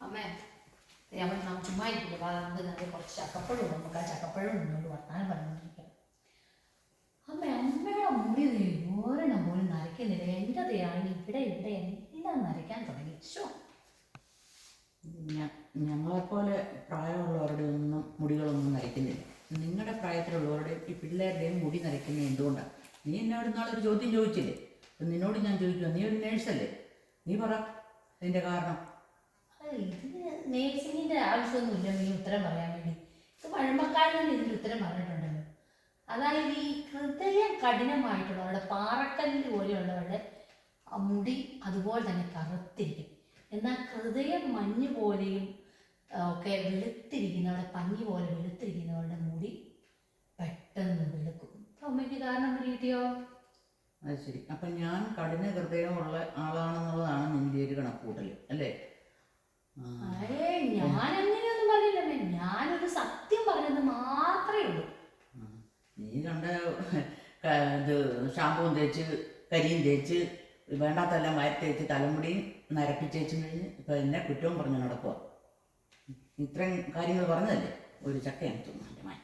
അമ്മേ നമ്മൾ ചുമ്മാ ഇരിക്കില്ല, നമുക്ക് കുറച്ച് ചക്കപ്പഴം ഉണ്ട്, നമുക്ക് ആ ചക്കപ്പഴം നിന്നോട് വർത്താനം പറഞ്ഞുകൊണ്ടിരിക്കാം. അമ്മയുടെ മുടി ഓരെണ്ണം പോലും നരയ്ക്കുന്നില്ല. എൻ്റെതാണ് ഇവിടെ ഇവിടെ എല്ലാം നരയ്ക്കാൻ തുടങ്ങി. ഞങ്ങളെപ്പോലെ പ്രായമുള്ളവരുടെ ഒന്നും മുടികളൊന്നും നരയ്ക്കുന്നില്ല. നിങ്ങളുടെ പ്രായത്തിലുള്ളവരുടെയും ഈ പിള്ളേരുടെയും മുടി നരയ്ക്കുന്നത് എന്തുകൊണ്ടാണ്? നീ എന്നോട് നാളൊരു ചോദ്യം ചോദിച്ചില്ലേ? അപ്പം നിന്നോട് ഞാൻ ചോദിക്കുക, നീ ഒരു നേഴ്സല്ലേ, നീ പറ അതിൻ്റെ കാരണം. ഇതിന് നേഴ്സിങ്ങിൻ്റെ ആവശ്യമൊന്നുമില്ല നീ ഉത്തരം പറയാൻ വേണ്ടി. ഇത് പഴമക്കാരിൽ ഇതിന് ഉത്തരം പറഞ്ഞിട്ടുണ്ടല്ലോ. അതായത് ഈ ഹൃദയം കഠിനമായിട്ടുള്ളവരുടെ, പാറക്കല്ല് പോലെയുള്ളവരുടെ മുടി അതുപോലെ തന്നെ കറുത്തിരിക്കും. എന്നാൽ ഹൃദയം മഞ്ഞ് പോലെയും ഒക്കെ വെളുത്തിരിക്കുന്നവരുടെ, പഞ്ഞി പോലെ വെളുത്തിരിക്കുന്നവരുടെ മുടി പെട്ടെന്ന് വെളുക്കും. അമ്മയ്ക്ക് കാരണം കിട്ടിയോ? അത് ശരി. അപ്പം ഞാൻ കഠിന ഹൃദയമുള്ള ആളാണെന്നുള്ളതാണ് നിൻ്റെ ഒരു കണക്കൂട്ടൽ അല്ലേ? ഞാനങ്ങനെയൊന്നും പറഞ്ഞില്ലമ്മേ, ഞാനൊരു സത്യം പറഞ്ഞത് മാത്രമേ ഉള്ളൂ. നീ കണ്ട ഇത് ഷാമ്പൂവും തേച്ച് കരിയും തേച്ച് വേണ്ടാത്തെല്ലാം തേച്ച് തലമുടിയും നരപ്പിച്ചേച്ച് കഴിഞ്ഞ് ഇപ്പം എന്നെ കുറ്റവും പറഞ്ഞ് നടക്കുക. ഇത്രയും കാര്യങ്ങൾ പറഞ്ഞതല്ലേ ഒരു ചക്കയാണ് തിന്നു എൻ്റെ മാൻ.